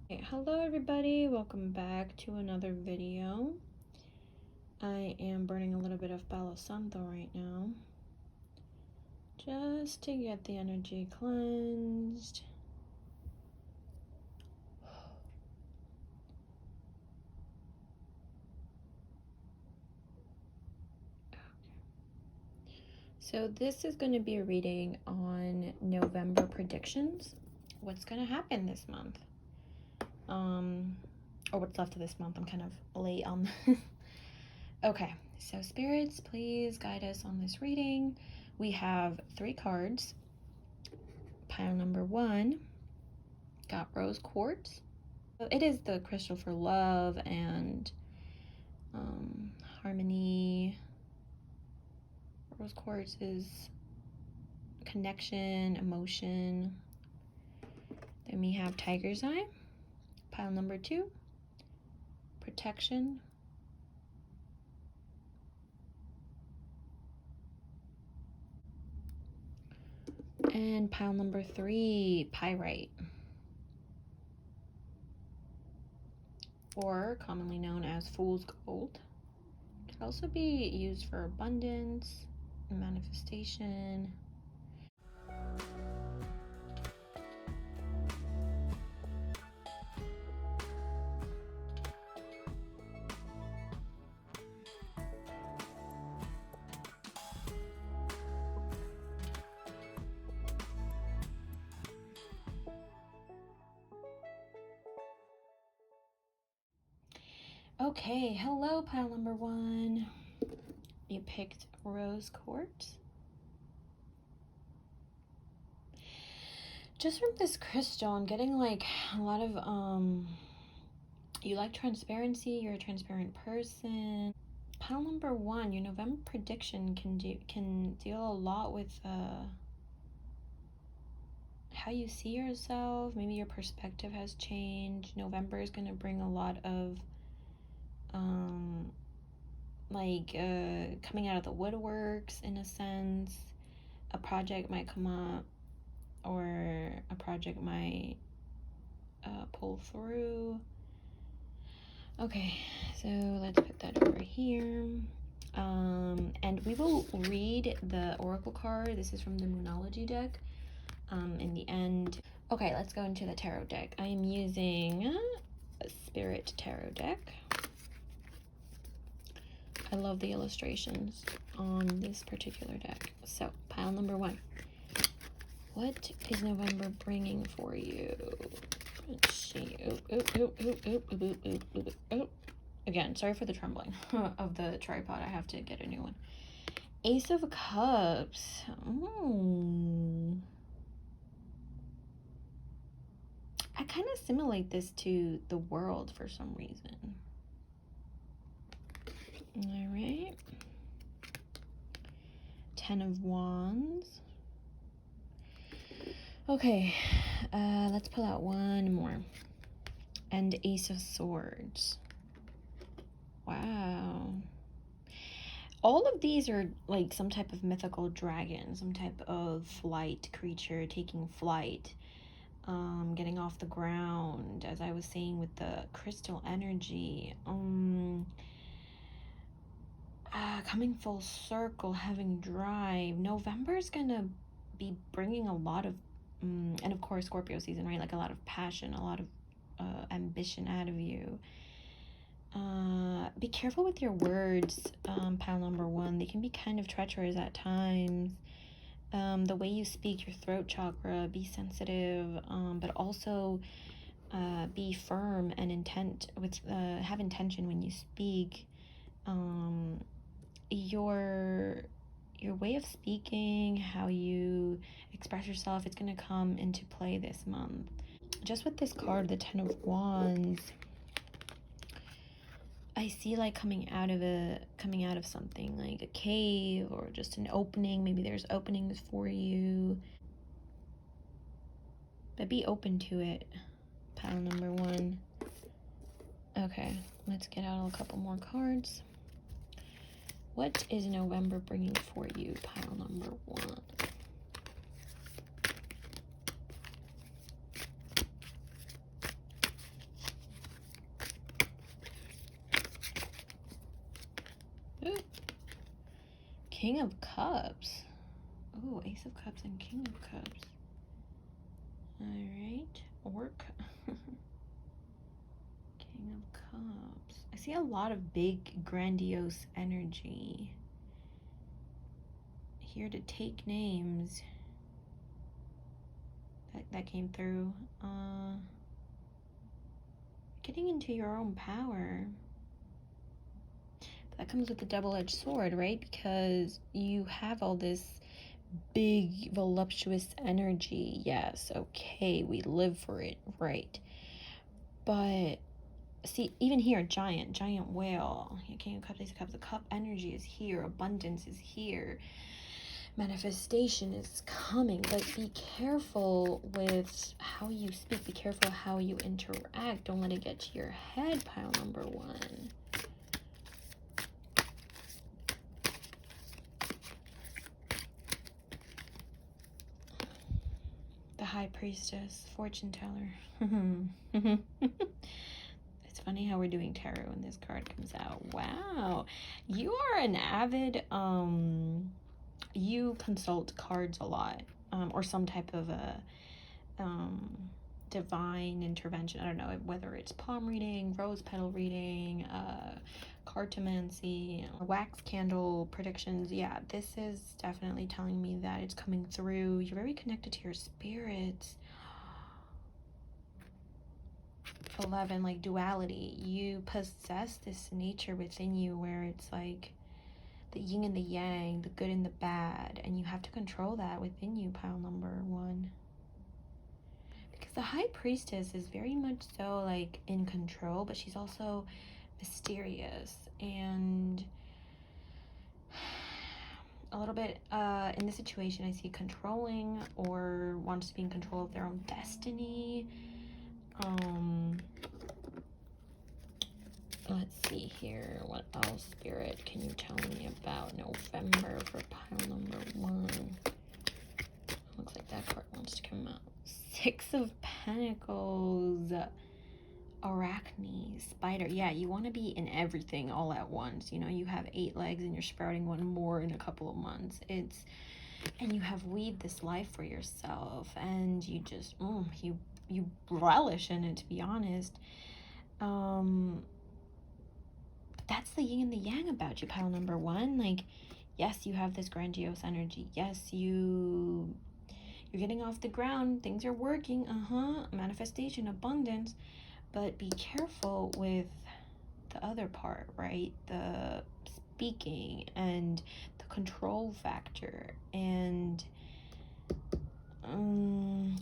Okay, hello everybody, welcome back to another video. I am burning a little bit of Palo Santo right now, just to get the energy cleansed. So this is going to be a reading on November predictions. What's going to happen this month? Or what's left of this month. I'm kind of late on Okay, so spirits, please guide us on this reading. We have 3 cards. Pile number 1 got rose quartz. It is the crystal for love and harmony. Rose quartz is connection, emotion. Then we have tiger's eye. Pile number 2, protection. And pile number 3, pyrite, or commonly known as fool's gold. It can also be used for abundance, manifestation. Okay, hello pile number 1. You picked rose quartz. Just from this crystal, I'm getting like a lot of you like transparency, you're a transparent person. Pile number 1, your November prediction can deal a lot with how you see yourself. Maybe your perspective has changed. November is going to bring a lot of coming out of the woodworks in a sense. A project might come up, or a project might pull through. Okay, so let's put that over here. And we will read the oracle card. This is from the Moonology deck in the end. Okay, let's go into the tarot deck. I am using a Spirit Tarot deck. I love the illustrations on this particular deck. So, pile number 1. What is November bringing for you? Let's see. Again, sorry for the trembling of the tripod. I have to get a new one. Ace of Cups. I kind of assimilate this to the world for some reason. All right. 10 of Wands. Okay, let's pull out one more. And Ace of Swords. Wow. All of these are like some type of mythical dragon, some type of flight creature taking flight, getting off the ground, as I was saying with the crystal energy. Coming full circle, having drive. November is gonna be bringing a lot of, and of course Scorpio season, right? Like a lot of passion, a lot of ambition out of you. Be careful with your words, pile number 1. They can be kind of treacherous at times. The way you speak, your throat chakra, be sensitive, but also be firm and have intention when you speak. Your way of speaking, how you express yourself, it's going to come into play this month. Just with this card, the 10 of Wands, I see like coming out of something, like a cave or just an opening. Maybe there's openings for you, but be open to it, pile number 1. Okay, let's get out a couple more cards. What is November bringing for you, pile number 1? King of Cups. Oh, Ace of Cups and King of Cups. All right, Orc. King of Cups. I see a lot of big, grandiose energy. Here to take names. That came through. Getting into your own power. But that comes with a double-edged sword, right? Because you have all this big, voluptuous energy. Yes, okay, we live for it, right? But see, even here, giant whale. King of Cups, Ace of Cups. The cup energy is here. Abundance is here. Manifestation is coming. But be careful with how you speak. Be careful how you interact. Don't let it get to your head, pile number 1. The High Priestess, fortune teller. It's funny how we're doing tarot when this card comes out. Wow. You are an avid, you consult cards a lot, or some type of a divine intervention. I don't know whether it's palm reading, rose petal reading, cartomancy, wax candle predictions. Yeah, this is definitely telling me that it's coming through. You're very connected to your spirits. 11, like duality. You possess this nature within you where it's like the yin and the yang, the good and the bad, and you have to control that within you, pile number 1. Because the High Priestess is very much so like in control, but she's also mysterious and a little bit in this situation I see controlling or wants to be in control of their own destiny. Let's see here. What else, Spirit, can you tell me about November for pile number 1? Looks like that card wants to come out. 6 of Pentacles. Arachne, spider. Yeah, you want to be in everything all at once. You know, you have 8 legs and you're sprouting one more in a couple of months. And you have weaved this life for yourself and you just, you relish in it, to be honest. That's the yin and the yang about you, pile number 1. Like, yes, you have this grandiose energy. Yes, you're getting off the ground. Things are working. Manifestation, abundance. But be careful with the other part, right? The speaking and the control factor and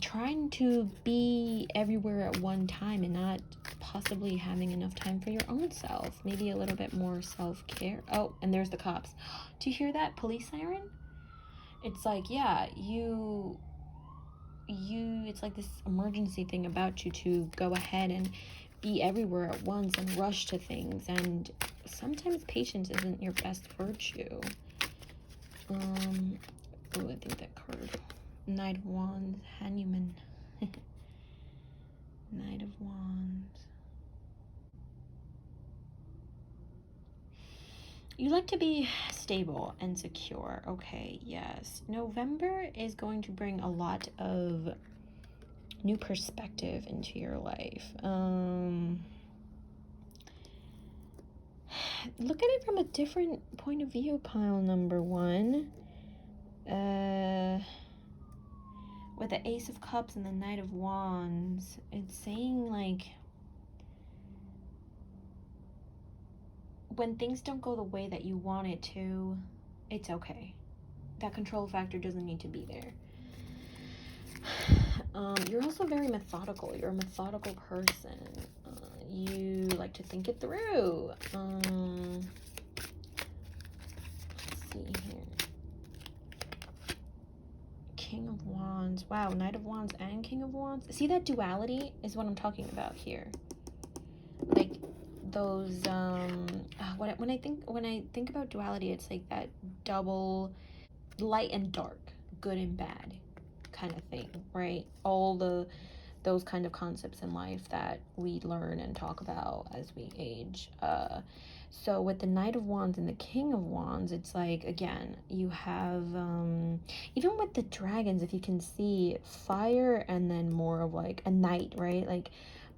trying to be everywhere at one time and not possibly having enough time for your own self. Maybe a little bit more self-care. Oh, and there's the cops. Do you hear that police siren? It's like, yeah, it's like this emergency thing about you to go ahead and be everywhere at once and rush to things, and sometimes patience isn't your best virtue. I think that card, Knight of Wands, Hanuman. Knight of Wands. You like to be stable and secure. Okay, yes. November is going to bring a lot of new perspective into your life. Look at it from a different point of view, pile number 1. With the Ace of Cups and the Knight of Wands, it's saying like when things don't go the way that you want it to, it's okay. That control factor doesn't need to be there. You're also very methodical. You're a methodical person. You like to think it through. Let's see here. King of Wands. Wow, Knight of Wands and King of Wands. See, that duality is what I'm talking about here. Like those when I think about duality, it's like that double light and dark, good and bad kind of thing, right? All the those kind of concepts in life that we learn and talk about as we age. So with the Knight of Wands and the King of Wands, it's like, again, you have, even with the dragons, if you can see, fire and then more of like a knight, right? Like,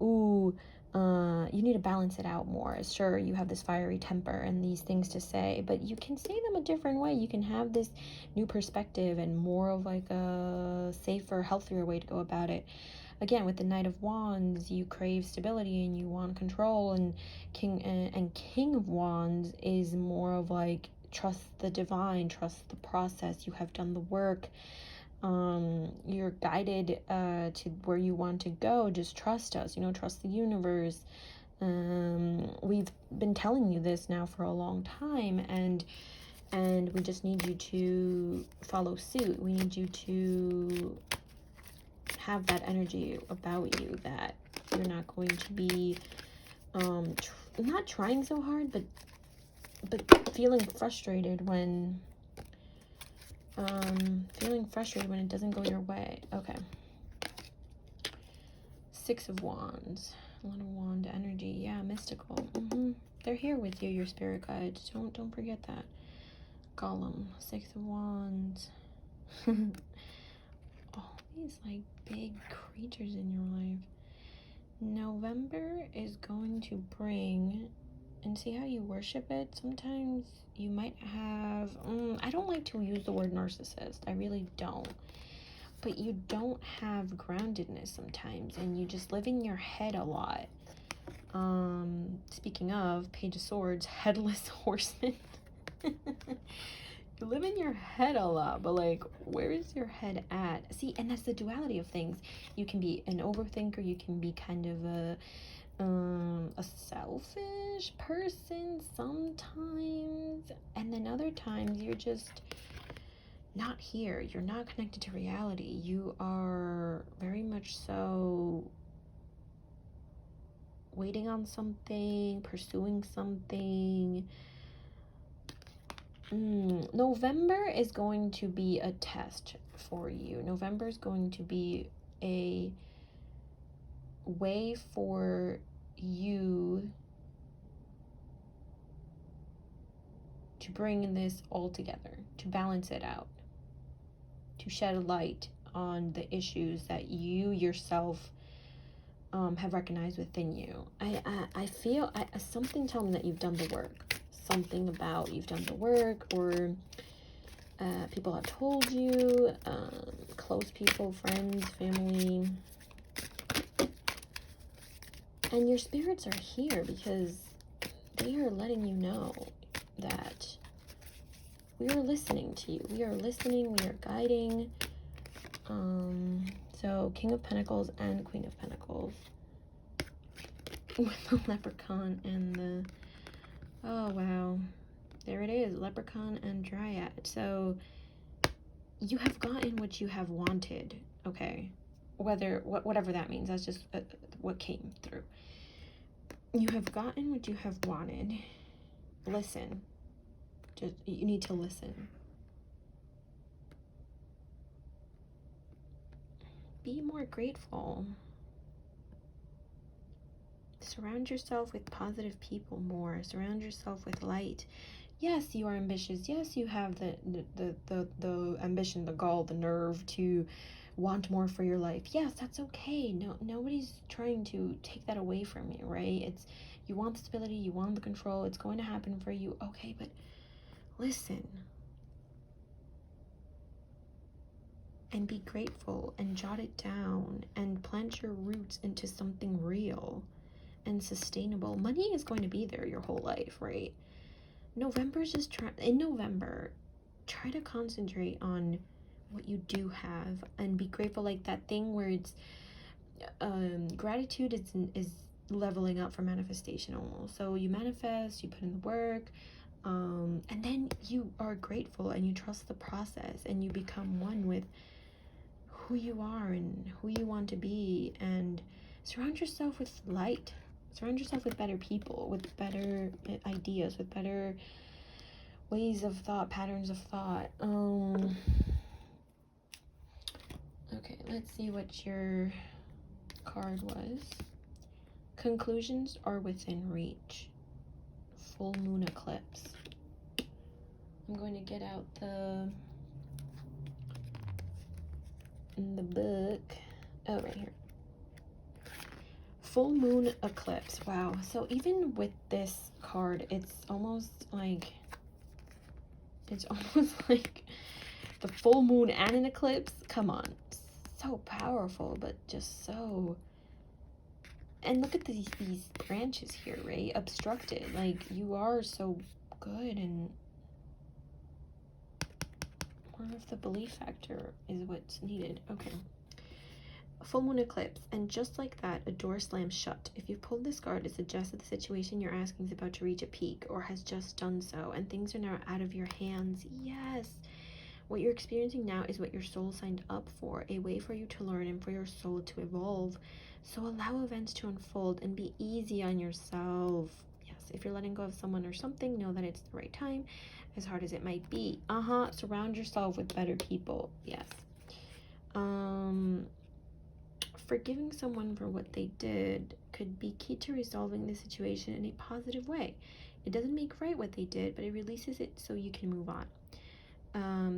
ooh, you need to balance it out more. Sure, you have this fiery temper and these things to say, but you can say them a different way. You can have this new perspective and more of like a safer, healthier way to go about it. Again, with the Knight of Wands, you crave stability and you want control, and King of Wands is more of like, trust the divine, trust the process. You have done the work. You're guided to where you want to go. Just trust us, trust the universe. We've been telling you this now for a long time, and we just need you to follow suit. We need you to have that energy about you, that you're not going to be not trying so hard, but feeling frustrated when it doesn't go your way. Okay. Six of Wands. A lot of wand energy. Yeah, mystical. They're here with you, your spirit guides. Don't forget that. Golem. Six of Wands. All these like big creatures in your life. November is going to bring, and see how you worship it. Sometimes you might have, I don't like to use the word narcissist. I really don't. But you don't have groundedness sometimes, and you just live in your head a lot. Speaking of, Page of Swords, Headless Horseman. You live in your head a lot, but like, where is your head at? See, and that's the duality of things. You can be an overthinker. You can be kind of a selfish person sometimes, and then other times you're just not here. You're not connected to reality. You are very much so waiting on something, pursuing something. November is going to be a test for you. November is going to be a way for you to bring this all together, to balance it out, to shed a light on the issues that you yourself have recognized within you. I feel something tells me that you've done the work. Something about you've done the work, or people have told you, close people, friends, family. And your spirits are here because they are letting you know that we are listening to you. We are listening, we are guiding. So King of Pentacles and Queen of Pentacles. With the Leprechaun and the... Oh, wow. There it is. Leprechaun and Dryad. So you have gotten what you have wanted. Okay. Whatever that means. That's just what came through. You have gotten what you have wanted. Listen. You need to listen. Be more grateful. Surround yourself with positive people more. Surround yourself with light. Yes, you are ambitious. Yes, you have the ambition, the gall, the nerve to want more for your life. Yes, that's okay. Nobody's trying to take that away from you, right? It's, you want the stability, you want the control. It's going to happen for you. Okay, but listen. And be grateful and jot it down and plant your roots into something real and sustainable. Money is going to be there your whole life, right? November's just in November, try to concentrate on what you do have and be grateful. Like that thing where it's gratitude is leveling up for manifestation almost. So you manifest, you put in the work, and then you are grateful and you trust the process and you become one with who you are and who you want to be, and surround yourself with light. Surround yourself with better people, with better ideas, with better ways of thought, patterns of thought. Okay, let's see what your card was conclusions are within reach. Full moon eclipse. I'm going to get out the book. Oh, right here. Full moon eclipse. Wow. So even with this card, it's almost like the full moon and an eclipse. Come on. So powerful, but just so. And look at these branches here, right? Obstructed. Like, you are so good, and more of the belief factor is what's needed. Okay. Full moon eclipse, and just like that, a door slams shut. If you've pulled this card, it suggests that the situation you're asking is about to reach a peak or has just done so, and things are now out of your hands. Yes. What you're experiencing now is what your soul signed up for, a way for you to learn and for your soul to evolve. So allow events to unfold and be easy on yourself. Yes, if you're letting go of someone or something, know that it's the right time, as hard as it might be. Surround yourself with better people. Yes. Forgiving someone for what they did could be key to resolving the situation in a positive way. It doesn't make right what they did, but it releases it so you can move on.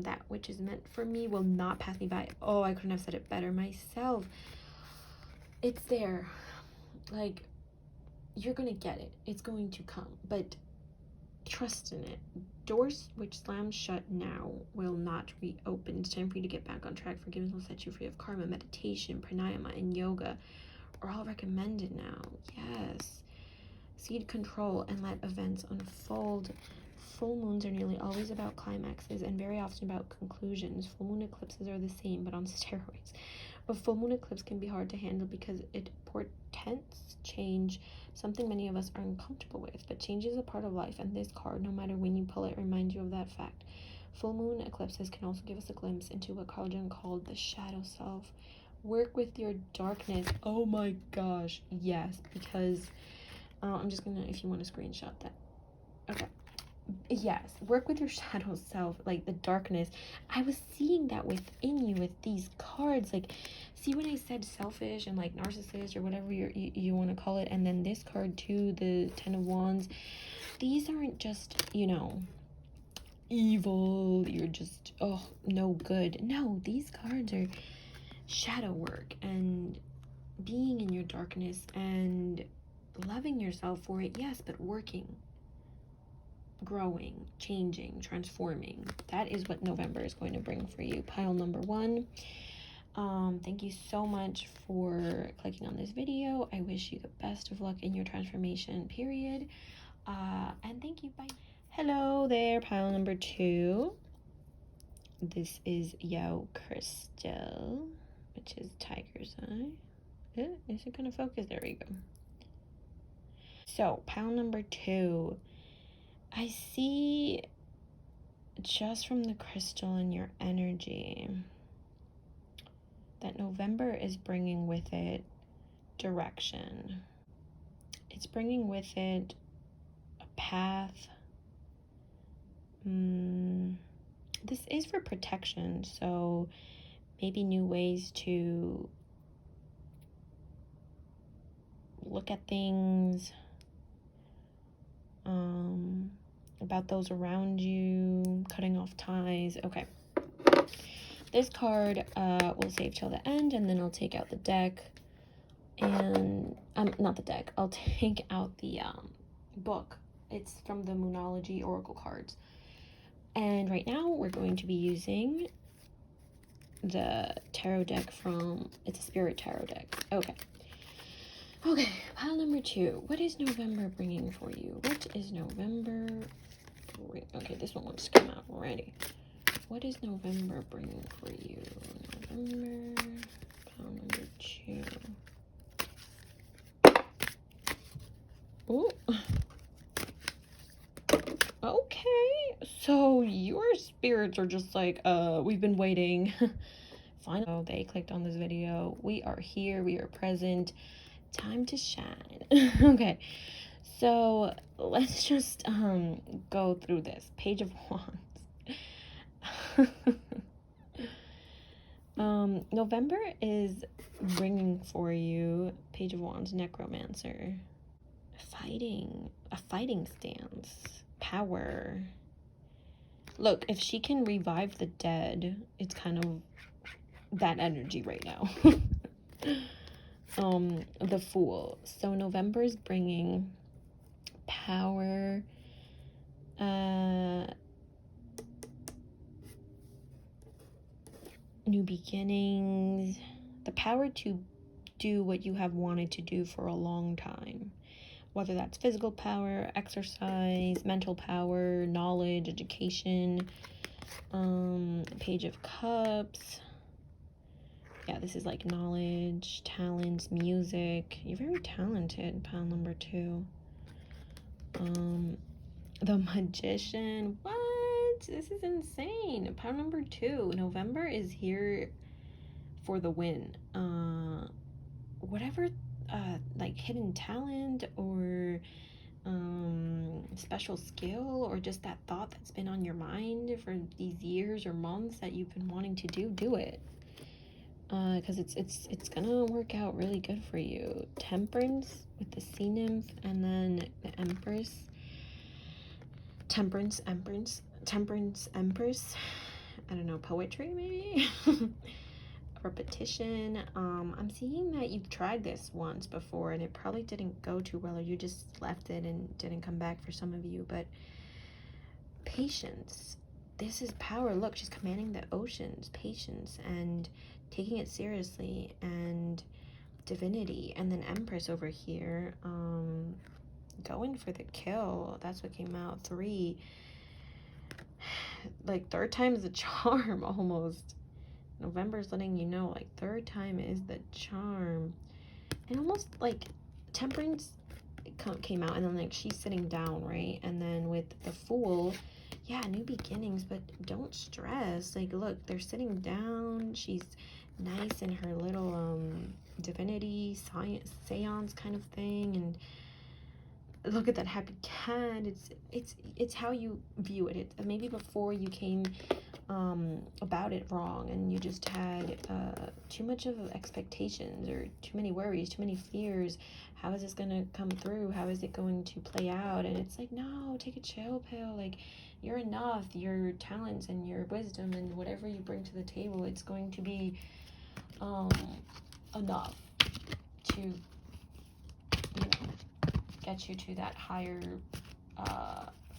That which is meant for me will not pass me by. Oh, I couldn't have said it better myself. It's there. Like, you're gonna get it. It's going to come, but trust in it. Doors which slam shut now will not reopen. It's time for you to get back on track. Forgiveness will set you free of karma. Meditation, pranayama, and yoga are all recommended now. Yes. Cede control and let events unfold. Full moons are nearly always about climaxes and very often about conclusions. Full moon eclipses are the same, but on steroids. A full moon eclipse can be hard to handle because it portends change, something many of us are uncomfortable with. But change is a part of life, and this card, no matter when you pull it, reminds you of that fact. Full moon eclipses can also give us a glimpse into what Carl Jung called the shadow self. Work with your darkness. Oh my gosh, yes, because I'm just gonna, if you want to screenshot that. Okay. Yes, work with your shadow self, like the darkness. I was seeing that within you with these cards. Like, see when I said selfish and like narcissist or whatever you want to call it, and then this card too, the 10 of Wands. These aren't just, evil. You're just, oh, no good. No, these cards are shadow work and being in your darkness and loving yourself for it, yes, but working, growing, changing, transforming. That is what November is going to bring for you. Pile number 1. Thank you so much for clicking on this video. I wish you the best of luck in your transformation period. And thank you. Bye. Hello there, pile number 2. This is Yo Crystal, which is tiger's eye. Is it gonna focus? There we go. So pile number 2. I see, just from the crystal in your energy, that November is bringing with it direction. It's bringing with it a path. This is for protection, so maybe new ways to look at things, about those around you, cutting off ties. Okay. This card we'll save till the end, and then I'll take out the deck. And, not the deck. I'll take out the book. It's from the Moonology Oracle cards. And right now we're going to be using the tarot deck it's a spirit tarot deck. Okay. Okay, pile number 2. What is November bringing for you? What is November okay, this one wants to come out already. What is November bringing for you? November, pile number 2. Ooh. Okay, so your spirits are just like, we've been waiting. Finally, they clicked on this video. We are here, we are present. Time to shine. Okay, so let's just go through this. Page of Wands. November is bringing for you. Page of Wands, necromancer. A fighting stance. Power. Look, if she can revive the dead, it's kind of that energy right now. The Fool. So November is bringing power, new beginnings, the power to do what you have wanted to do for a long time, whether that's physical power, exercise, mental power, knowledge, education. Page of Cups. Yeah, this is like knowledge, talents, music. You're very talented, pile number 2. The Magician. What? This is insane. Pile number 2. November is here for the win. Whatever, like hidden talent or special skill, or just that thought that's been on your mind for these years or months that you've been wanting to do it. Because it's gonna work out really good for you. Temperance with the Sea Nymph, and then the Empress. Temperance Empress. I don't know, poetry maybe. Repetition. I'm seeing that you've tried this once before and it probably didn't go too well, or you just left it and didn't come back for some of you. But patience. This is power. Look, she's commanding the oceans. Patience and taking it seriously, and divinity. And then Empress over here, going for the kill. That's what came out. 3. Like, third time is a charm almost. November's letting you know, like, third time is the charm. And almost like Temperance came out, and then like she's sitting down, right? And then with the Fool, yeah, new beginnings, but don't stress. Like, look, they're sitting down. She's nice in her little divinity seance kind of thing, and look at that happy cat. It's how you view it. Maybe before you came about it wrong, and you just had too much of expectations, or too many worries, too many fears. How is this gonna come through? How is it going to play out? And it's like, no, take a chill pill. Like, you're enough. Your talents and your wisdom and whatever you bring to the table, it's going to be enough to, you know, get you to that higher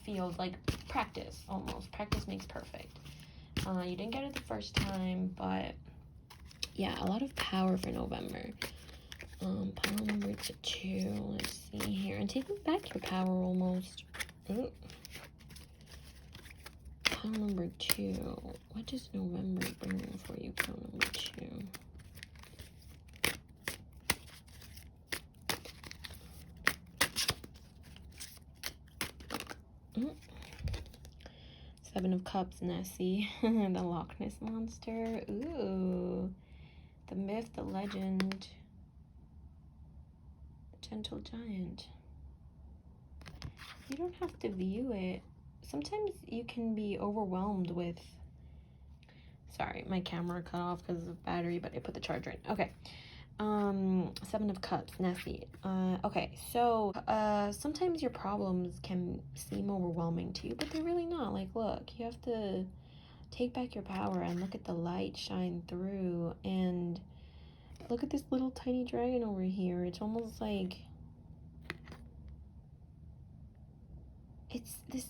field. Like practice, almost. Practice makes perfect. You didn't get it the first time, but yeah, a lot of power for November. Pile number 2. Let's see here. And taking back your power almost. Ooh. Pile number 2. What does November bring for you? Pile number 2. 7 of Cups, Nessie. The Loch Ness Monster. Ooh. The myth, the legend. The gentle giant. You don't have to view it. Sometimes you can be overwhelmed with... Sorry, my camera cut off because of battery, but I put the charger in. Okay. 7 of Cups, Nessie. Okay, so sometimes your problems can seem overwhelming to you, but they're really not. Like, look, you have to take back your power and look at the light shine through, and look at this little tiny dragon over here. It's almost like it's this,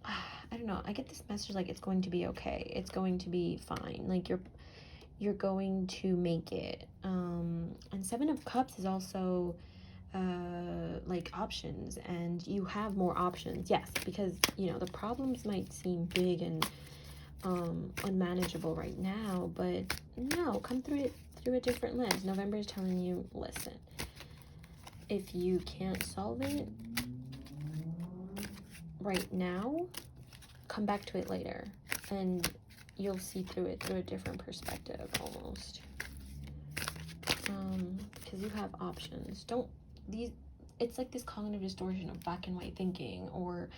I don't know, I get this message like it's going to be okay, it's going to be fine, like you're going to make it. And 7 of Cups is also like options, and you have more options. Yes, because, you know, the problems might seem big and unmanageable right now, but no, come through it through a different lens. November is telling you, listen, if you can't solve it right now, come back to it later, and you'll see through it through a different perspective almost. Because you have options. It's like this cognitive distortion of black and white thinking, or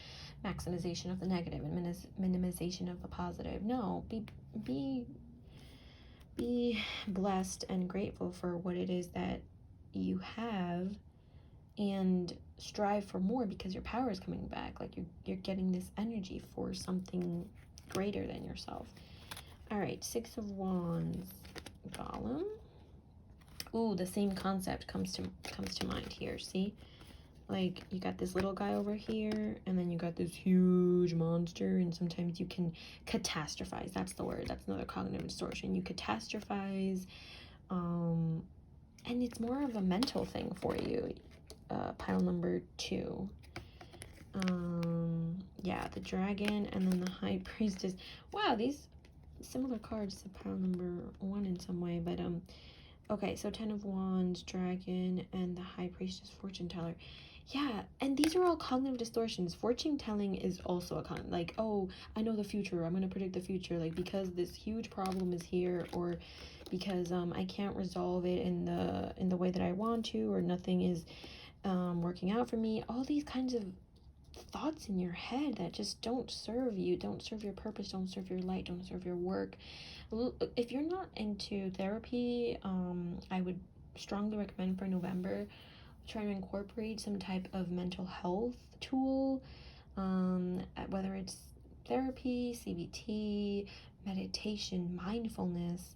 maximization of the negative and minimization of the positive. No, be be blessed and grateful for what it is that you have, and strive for more, because your power is coming back. Like you're getting this energy for something greater than yourself. All right, Six of Wands, Golem. Ooh, the same concept comes to mind here. See, like you got this little guy over here, and then you got this huge monster, and sometimes you can catastrophize. That's the word. That's another cognitive distortion. You catastrophize, and it's more of a mental thing for you. Pile number 2. Yeah, the dragon, and then the high priestess. Wow, these similar cards to pile number 1 in some way, but okay, so 10 of Wands, dragon, and the high priestess, fortune teller. Yeah, and these are all cognitive distortions. Fortune telling is also a like, oh, I know the future, I'm gonna predict the future, like because this huge problem is here, or because I can't resolve it in the way that I want to, or nothing is working out for me. All these kinds of thoughts in your head that just don't serve you, don't serve your purpose, don't serve your light, don't serve your work. If you're not into therapy, I would strongly recommend for November try to incorporate some type of mental health tool, whether it's therapy, CBT, meditation, mindfulness.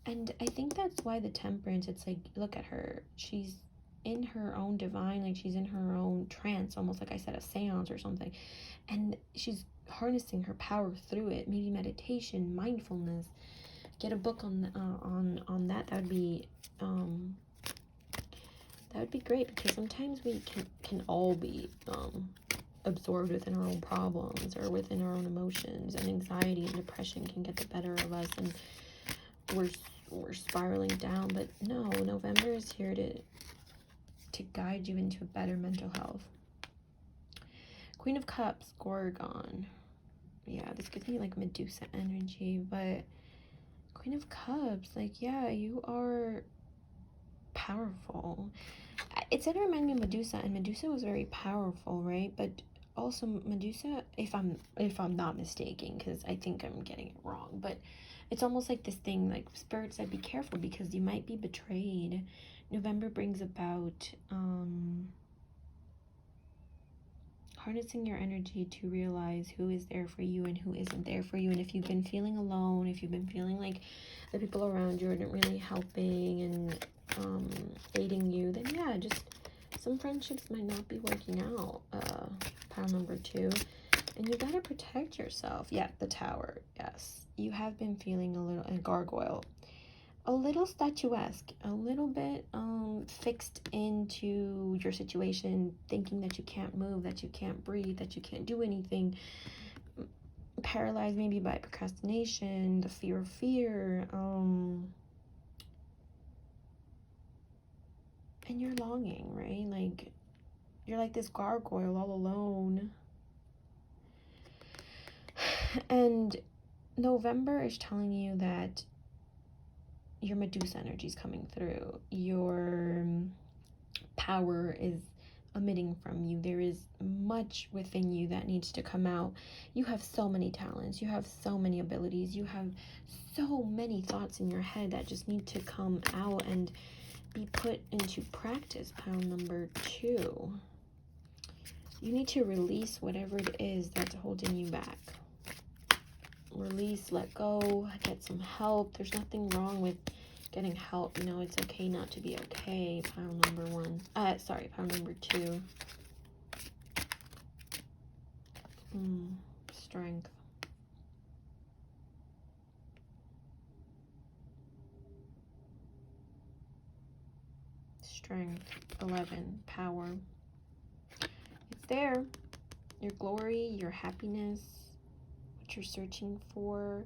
And I think that's why the Temperance, it's like, look at her, she's in her own divine, like she's in her own trance, almost like I said, a seance or something, and she's harnessing her power through it. Maybe meditation, mindfulness. Get a book on that. That would be great, because sometimes we can all be absorbed within our own problems or within our own emotions, and anxiety and depression can get the better of us, and we're spiraling down. But no, November is here to guide you into a better mental health. Queen of Cups, Gorgon. Yeah, this gives me like Medusa energy, but Queen of Cups, like, yeah, you are powerful. It said it reminded me of Medusa, and Medusa was very powerful, right? But also Medusa, if I'm not mistaken, because I think I'm getting it wrong, but it's almost like this thing, like Spirit said, be careful because you might be betrayed. November brings about harnessing your energy to realize who is there for you and who isn't there for you. And if you've been feeling alone, if you've been feeling like the people around you aren't really helping and aiding you, then yeah, just some friendships might not be working out. Pile number 2. And you gotta protect yourself. Yeah, the Tower. Yes, you have been feeling a little, and gargoyle, a little statuesque, a little bit fixed into your situation, thinking that you can't move, that you can't breathe, that you can't do anything, paralyzed maybe by procrastination, the fear of fear, and you're longing, right? Like, you're like this gargoyle all alone. And November is telling you that your Medusa energy is coming through. Your power is emitting from you. There is much within you that needs to come out. You have so many talents. You have so many abilities. You have so many thoughts in your head that just need to come out and be put into practice. Pile number 2. You need to release whatever it is that's holding you back. Release, let go, get some help. There's nothing wrong with getting help. You know, it's okay not to be okay. Pile number 1. Pile number 2. Strength. Strength. 11. Power. It's there. Your glory, your happiness, what you're searching for.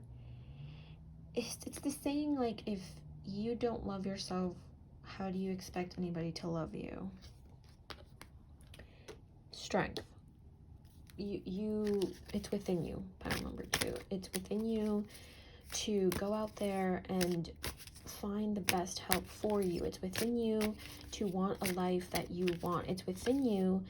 It's the saying, like, if you don't love yourself, how do you expect anybody to love you? Strength. It's within you. Pile number 2. It's within you to go out there and find the best help for you. It's within you to want a life that you want. It's within you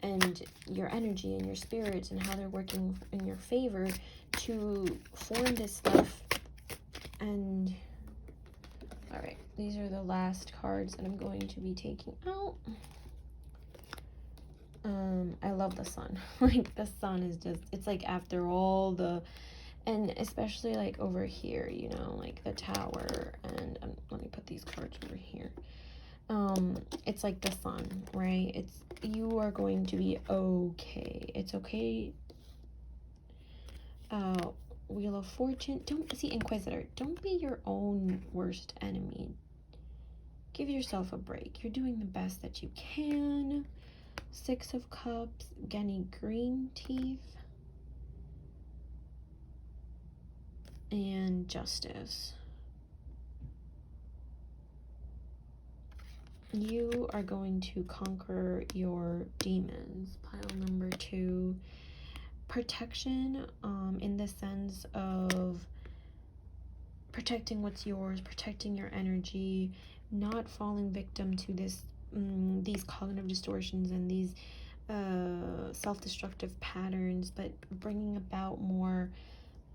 and your energy and your spirits and how they're working in your favor to form this life and All right, these are the last cards that I'm going to be taking out. I love the sun. Like, the sun is just, it's like after all the, and especially like over here, you know, like the tower, and let me put these cards over here. It's like the sun, right? It's, you are going to be okay. It's okay. Wheel of Fortune. Don't see, Inquisitor, don't be your own worst enemy. Give yourself a break. You're doing the best that you can. Six of Cups, Genny Green Teeth, and Justice. You are going to conquer your demons. Pile number 2. Protection, in the sense of protecting what's yours, protecting your energy, not falling victim to this these cognitive distortions and these self-destructive patterns, but bringing about more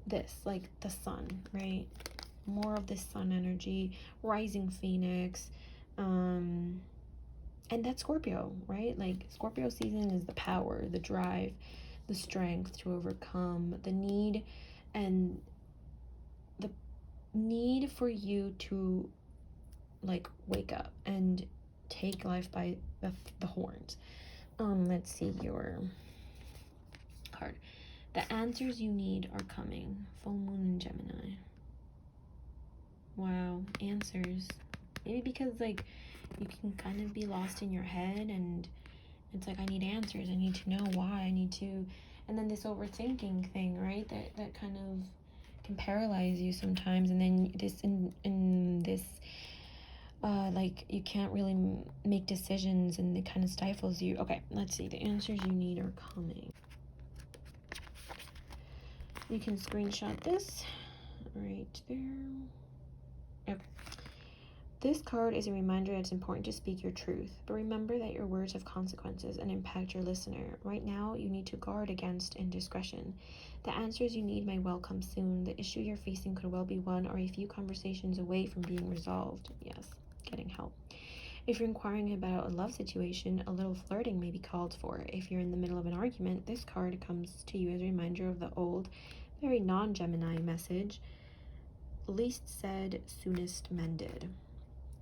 this, like the sun, right? More of this sun energy, rising phoenix, and that's Scorpio, right? Like, Scorpio season is the power, the drive, the strength to overcome, the need, and the need for you to, like, wake up and take life by the horns. Let's see your card. The answers you need are coming. Full moon in Gemini. Wow, answers. Maybe because, like, you can kind of be lost in your head, and it's like, I need answers. I need to know why. I need to, and then this overthinking thing, right? That kind of can paralyze you sometimes, and then this in this like, you can't really make decisions, and it kind of stifles you. Okay, let's see. The answers you need are coming. You can screenshot this right there. Okay. This card is a reminder that it's important to speak your truth, but remember that your words have consequences and impact your listener. Right now, you need to guard against indiscretion. The answers you need may well come soon. The issue you're facing could well be one or a few conversations away from being resolved. Yes, getting help. If you're inquiring about a love situation, a little flirting may be called for. If you're in the middle of an argument, this card comes to you as a reminder of the old, very non-Gemini message, least said, soonest mended.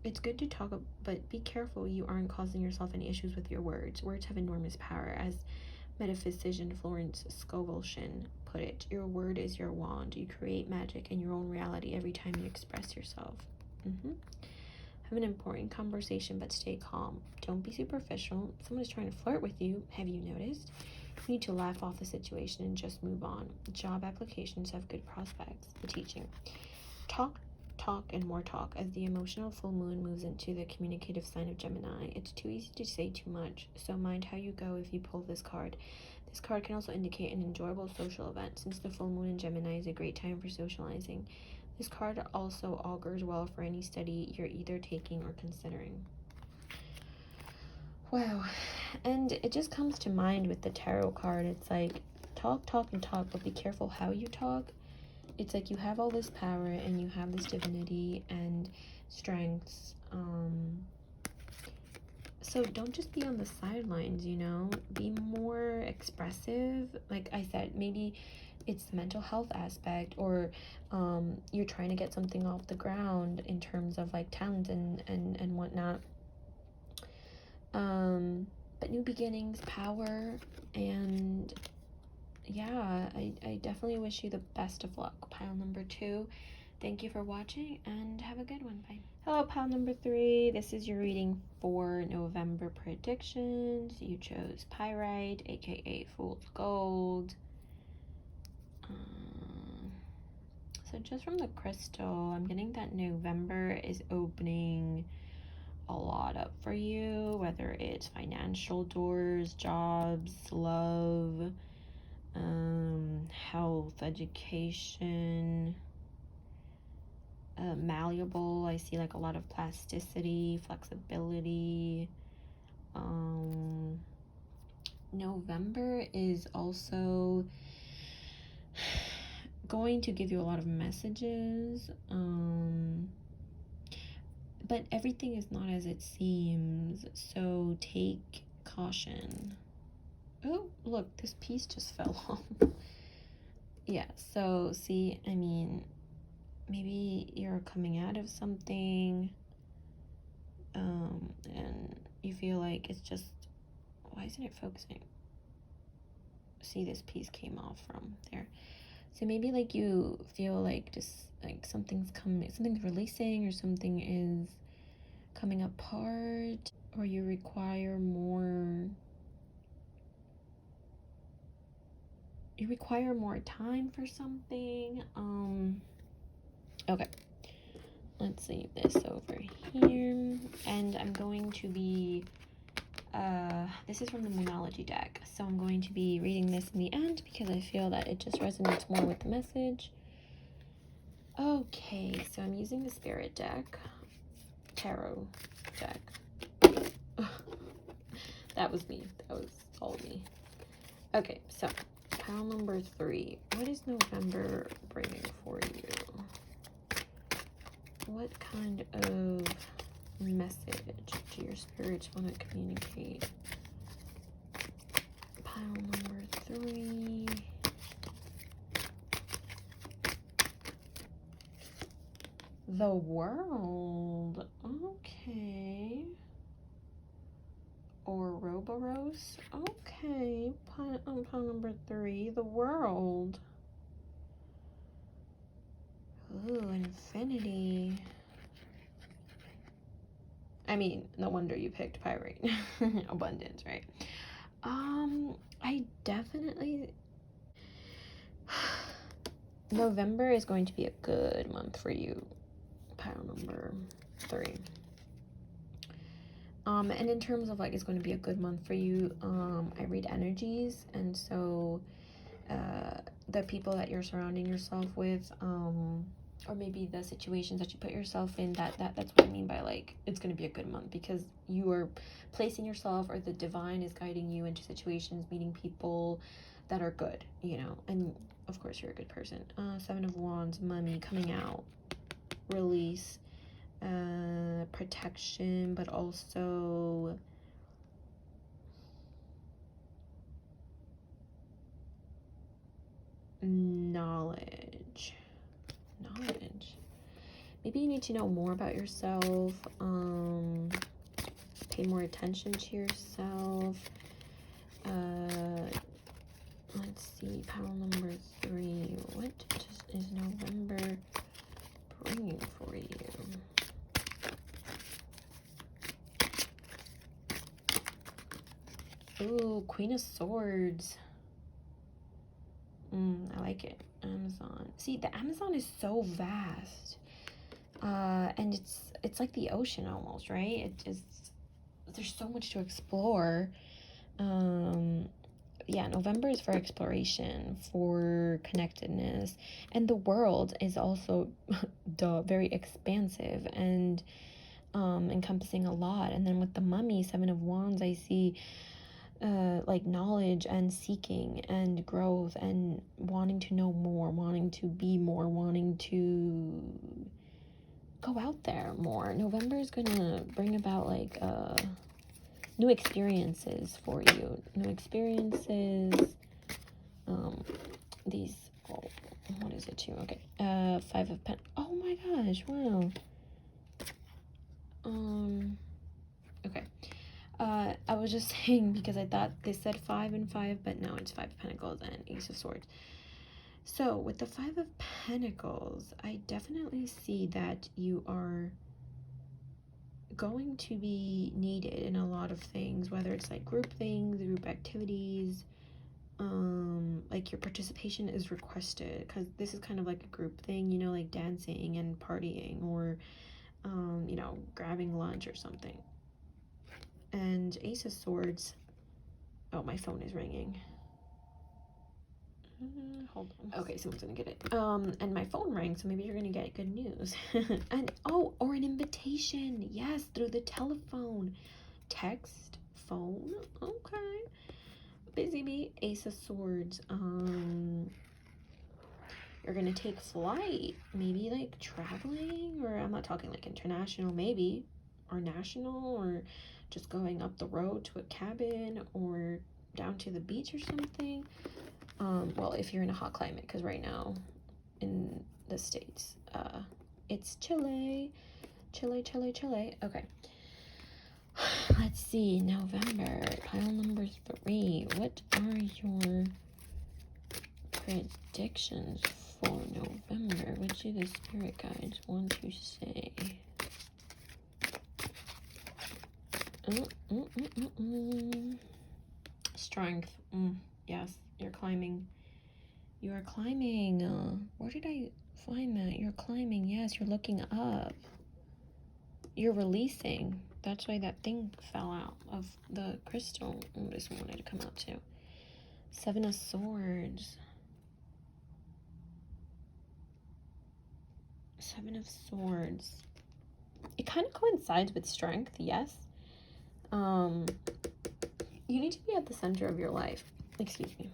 It's good to talk, but be careful you aren't causing yourself any issues with your words. Words have enormous power. As metaphysician Florence Scovel put it, your word is your wand. You create magic in your own reality every time you express yourself. Have an important conversation, but stay calm. Don't be superficial. If someone is trying to flirt with you, have you noticed? You need to laugh off the situation and just move on. Job applications have good prospects. The teaching. Talk, and more talk. As the emotional full moon moves into the communicative sign of Gemini, it's too easy to say too much, so mind how you go if you pull this card. This card can also indicate an enjoyable social event, since the full moon in Gemini is a great time for socializing. This card also augurs well for any study you're either taking or considering. Wow. And it just comes to mind with the tarot card. It's like, talk, and talk, but be careful how you talk. It's like you have all this power and you have this divinity and strengths. So don't just be on the sidelines, you know? Be more expressive. Like I said, maybe it's the mental health aspect, or you're trying to get something off the ground in terms of, like, talent and whatnot. But new beginnings, power, and yeah, I definitely wish you the best of luck. Pile number 2, thank you for watching, and have a good one. Bye. Hello, pile number 3. This is your reading for November predictions. You chose Pyrite, aka Fool's Gold. So just from the crystal, I'm getting that November is opening a lot up for you, whether it's financial doors, jobs, love, health, education, malleable. I see, like, a lot of plasticity, flexibility. November is also going to give you a lot of messages, but everything is not as it seems, so take caution. Oh, look, this piece just fell off. Yeah, so see, I mean, maybe you're coming out of something, and you feel like it's just, why isn't it focusing? See, this piece came off from there. So maybe like you feel like just like something's releasing, or something is coming apart, or you require more time for something. Okay, let's leave this over here, and I'm going to be this is from the Moonology deck, so I'm going to be reading this in the end because I feel that it just resonates more with the message. Okay, so I'm using the Spirit deck, Tarot deck. That was me. That was all me. Okay, so pile number 3. What is November bringing for you? What kind of message do your spirits want to communicate? Pile number 3. The World. Okay. Ouroboros. Okay. Pile number 3. The World. Ooh, Infinity. I mean, no wonder you picked Pyrite. Abundance, right? I definitely... November is going to be a good month for you. Pile number 3. And in terms of like, it's going to be a good month for you, I read energies, and so the people that you're surrounding yourself with, or maybe the situations that you put yourself in, that's what I mean by like, it's going to be a good month, because you are placing yourself, or the divine is guiding you into situations, meeting people that are good, you know, and of course you're a good person. 7 of Wands, money coming out, release, protection, but also knowledge. Maybe you need to know more about yourself, pay more attention to yourself. Let's see, pile number 3. What is November bringing for you? Ooh, Queen of Swords. I like it. Amazon. See, the Amazon is so vast. And it's like the ocean almost, right? There's so much to explore. Yeah, November is for exploration, for connectedness, and the world is also very expansive and encompassing a lot. And then with the Mummy, 7 of Wands, I see like knowledge and seeking and growth and wanting to know more, wanting to be more, wanting to go out there more. November is gonna bring about like new experiences for you. New experiences. These, oh, what is it too? Okay. 5 of Pentacles. Oh my gosh, wow. Okay. I was just saying, because I thought they said 5 and 5, but no, it's 5 of Pentacles and Ace of Swords. So with the 5 of Pentacles, I definitely see that you are going to be needed in a lot of things, whether it's like group things, group activities, like your participation is requested, because this is kind of like a group thing, you know, like dancing and partying, or you know, grabbing lunch or something. And Ace of Swords, oh, my phone is ringing. Hold on. Okay, someone's gonna get it. And my phone rang, so maybe you're gonna get good news. And oh, or an invitation. Yes, through the telephone, text, phone. Okay. Busy bee. Ace of Swords. You're gonna take flight, maybe like traveling, or I'm not talking like international, maybe, or national, or just going up the road to a cabin or down to the beach or something. Well, if you're in a hot climate, because right now in the States, it's Chile. Okay. Let's see, November, pile number 3. What are your predictions for November? What do the spirit guides want to say? Strength. Yes, you're climbing. You are climbing. Where did I find that? You're climbing. Yes, you're looking up. You're releasing. That's why that thing fell out of the crystal. Oh, this one wanted to come out too. 7 of Swords. 7 of Swords. It kind of coincides with strength, yes. You need to be at the center of your life. Excuse me.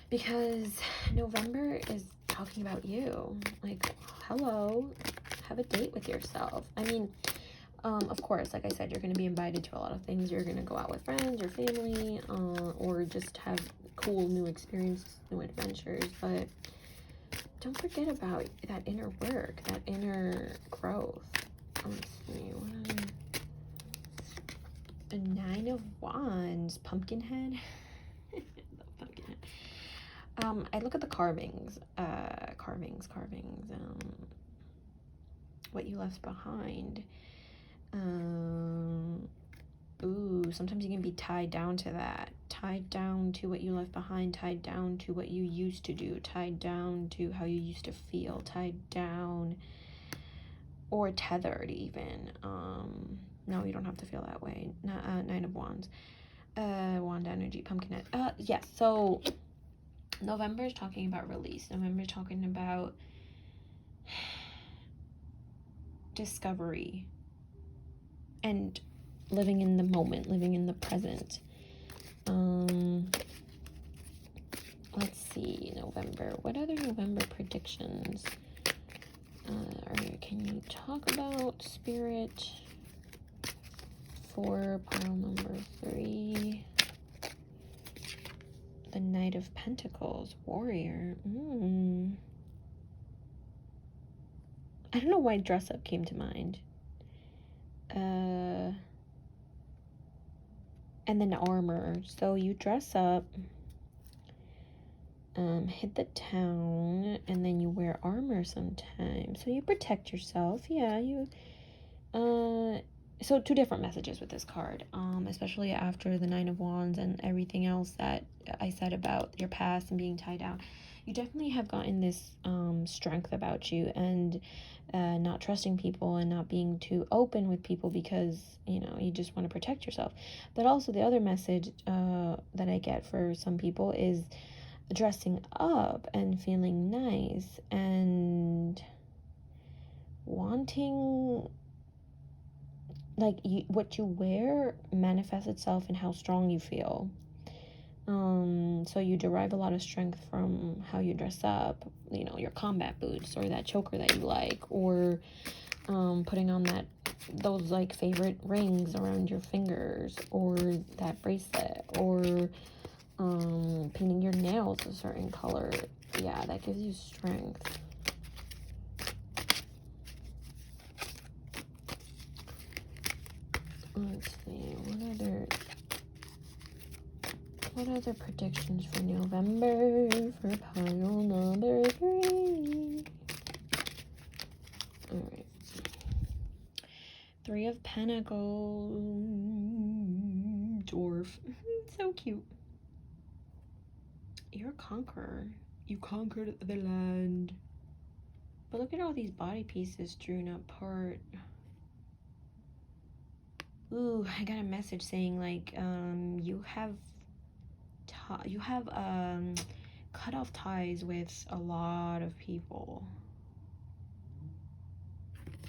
Because November is talking about you. Like, hello, have a date with yourself. I mean, of course, like I said, you're going to be invited to a lot of things. You're going to go out with friends or family, or just have cool new experiences, new adventures. But don't forget about that inner work, that inner growth. Let's see, what are the 9 of Wands, Pumpkinhead. Pumpkinhead. I look at the carvings, what you left behind. Ooh, sometimes you can be tied down to that, tied down to what you left behind, tied down to what you used to do, tied down to how you used to feel, tied down, or tethered even. No, you don't have to feel that way. 9 of Wands, Wand energy, Pumpkinhead. Yes, so November is talking about release. November is talking about discovery and living in the moment, living in the present. Let's see, November. What other November predictions? Can you talk about spirit for pile number 3? The Knight of Pentacles, Warrior. I don't know why dress up came to mind. And then armor. So you dress up, hit the town, and then you wear armor sometimes. So you protect yourself. Yeah, you. So 2 different messages with this card, especially after the 9 of Wands and everything else that I said about your past and being tied down. You definitely have gotten this strength about you, and not trusting people and not being too open with people because, you know, you just want to protect yourself. But also the other message that I get for some people is dressing up and feeling nice and wanting, like, what you wear manifests itself in how strong you feel. So you derive a lot of strength from how you dress up, you know, your combat boots or that choker that you like, or putting on those like favorite rings around your fingers, or that bracelet, or painting your nails a certain color. Yeah, that gives you strength. Let's see, what other predictions for November for pile number 3? Alright. 3 of Pentacles. Dwarf. So cute. You're a conqueror. You conquered the land. But look at all these body pieces strewn apart. Ooh, I got a message saying, like, you have cut off ties with a lot of people.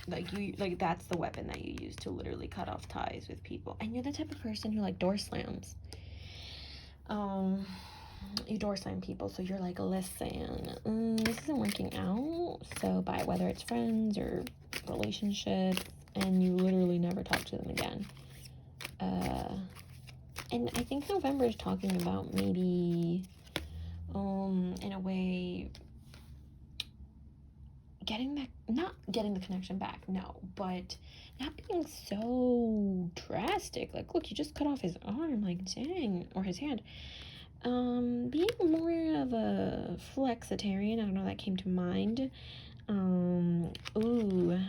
Like that's the weapon that you use to literally cut off ties with people. And you're the type of person who, like, door slams. you door sign people, so you're like, listen, this isn't working out. So by whether it's friends or relationships, and you literally never talk to them again. And I think November is talking about maybe, in a way, not getting the connection back, no, but not being so drastic. Like, look, you just cut off his arm, like, dang, or his hand. Being more of a flexitarian, I don't know, that came to mind.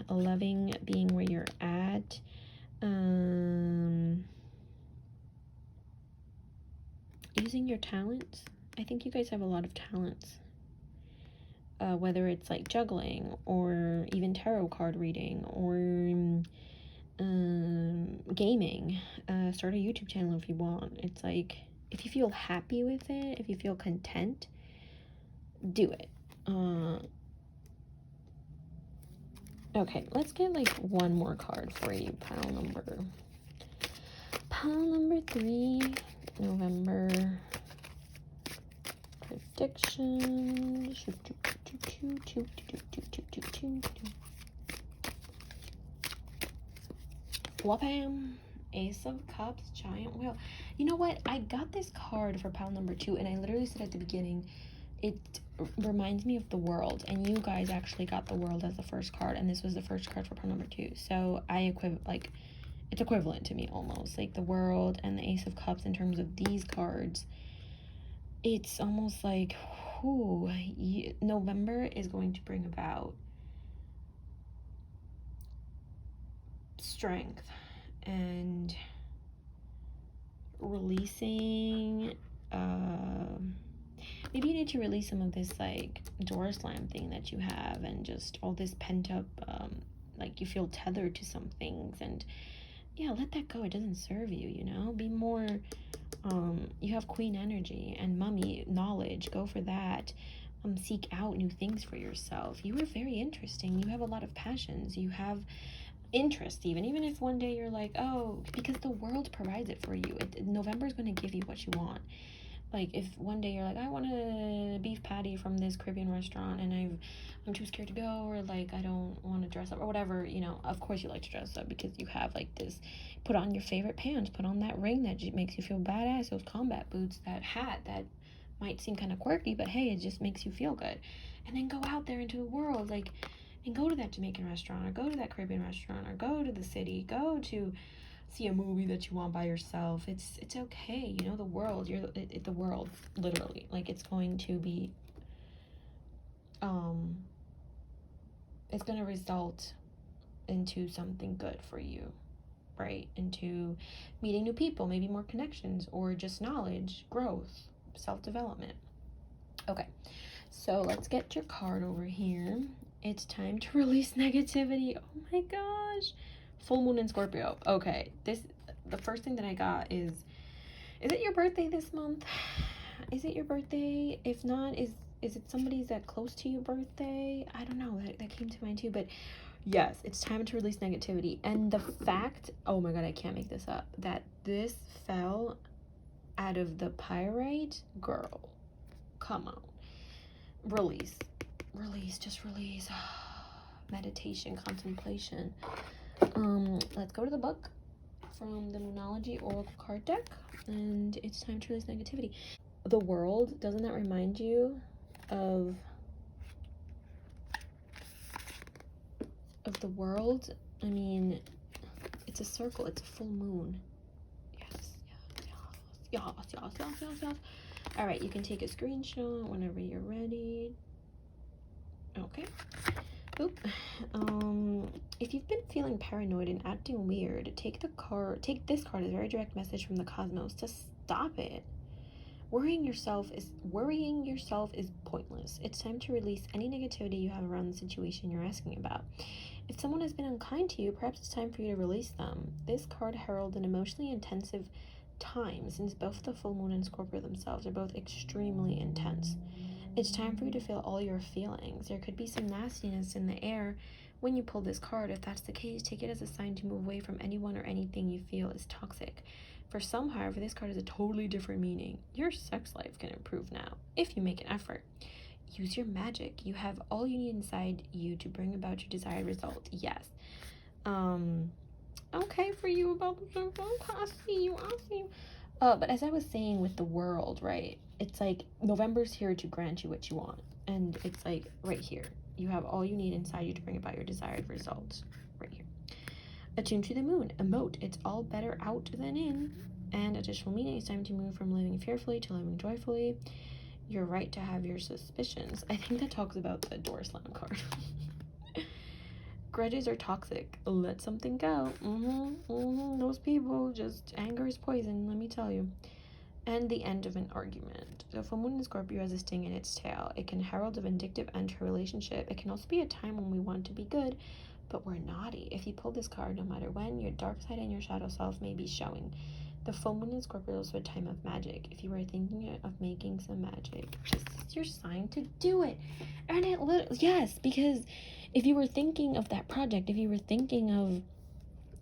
Loving being where you're at. Using your talents. I think you guys have a lot of talents. Whether it's like juggling or even tarot card reading or gaming. Start a YouTube channel if you want. It's like, if you feel happy with it, if you feel content, do it. Okay, let's get like one more card for you. Pile number 3, November prediction. Whoopam. Ace of Cups, Giant Wheel. You know what? I got this card for pile number 2, and I literally said at the beginning, it reminds me of the world, and you guys actually got the world as the first card, and this was the first card for pile number 2. So it's equivalent to me almost, like the world and the Ace of Cups in terms of these cards. It's almost like, November is going to bring about strength and releasing. Maybe you need to release some of this like door slam thing that you have, and just all this pent up, like you feel tethered to some things, and yeah, let that go. It doesn't serve you, you know. Be more, you have queen energy and mummy knowledge. Go for that. Seek out new things for yourself. You are very interesting. You have a lot of passions. You have interest, even if one day you're like, oh, because the world provides it for you. November is going to give you what you want. Like, if one day you're like, I want a beef patty from this Caribbean restaurant, and I'm too scared to go, or like I don't want to dress up or whatever, you know, of course you like to dress up because you have like this, put on your favorite pants, put on that ring that makes you feel badass, those combat boots, that hat that might seem kind of quirky, but hey, it just makes you feel good. And then go out there into the world, like, and go to that Jamaican restaurant, or go to that Caribbean restaurant, or go to the city, go to see a movie that you want by yourself. It's okay, you know. The world, the world, literally, like, it's going to be, it's going to result into something good for you, right? Into meeting new people, maybe more connections, or just knowledge, growth, self-development. Okay, so let's get your card over here. It's time to release negativity. Oh my gosh. Full moon in Scorpio. Okay, the first thing that I got is it your birthday this month? Is it your birthday? If not, is it somebody's that close to your birthday? I don't know. That came to mind too, but yes, it's time to release negativity. And the fact, oh my god, I can't make this up, that this fell out of the pyrite, girl, come on. Release, just release. Meditation, contemplation. Let's go to the book from the Moonology Oracle card deck, and it's time to release negativity. The world, doesn't that remind you of the world? I mean, it's a circle, it's a full moon. Yes. All right, you can take a screenshot whenever you're ready. Okay. Oop. If you've been feeling paranoid and acting weird, take this card as a very direct message from the cosmos to stop it. Worrying yourself is pointless. It's time to release any negativity you have around the situation you're asking about. If someone has been unkind to you, perhaps it's time for you to release them. This card heralds an emotionally intensive time, since both the full moon and Scorpio themselves are both extremely intense. It's time for you to feel all your feelings. There could be some nastiness in the air When you pull this card, if that's the case, take it as a sign to move away from anyone or anything you feel is toxic. For some, however, this card has a totally different meaning. Your sex life can improve now if you make an effort. Use your magic. You have all you need inside you to bring about your desired result. Yes. Okay for you about the circle. I see you. But as I was saying with the world, right? It's like November's here to grant you what you want. And it's like right here. You have all you need inside you to bring about your desired results. Right here. Attune to the moon. Emote. It's all better out than in. And additional meaning. It's time to move from living fearfully to living joyfully. You're right to have your suspicions. I think that talks about the door slam card. Grudges are toxic. Let something go. Those people, just anger is poison, let me tell you. And the end of an argument. The full moon in Scorpio has a sting in its tail. It can herald a vindictive end to a relationship. It can also be a time when we want to be good, but we're naughty. If you pull this card, no matter when, your dark side and your shadow self may be showing. The full moon in Scorpio is also a time of magic. If you are thinking of making some magic, this is your sign to do it. And yes, because if you were thinking of that project, if you were thinking of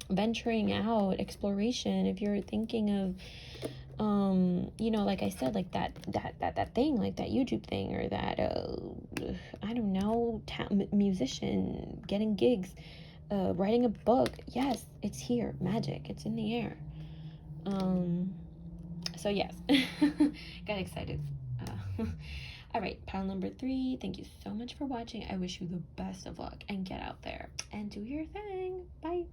venturing out, exploration, if you were thinking of like I said, like that thing, like that YouTube thing, or that I don't know, musician, getting gigs, writing a book, yes, it's here. Magic, it's in the air. So yes. Got excited. All right, pile number 3. Thank you so much for watching. I wish you the best of luck, and get out there and do your thing. Bye.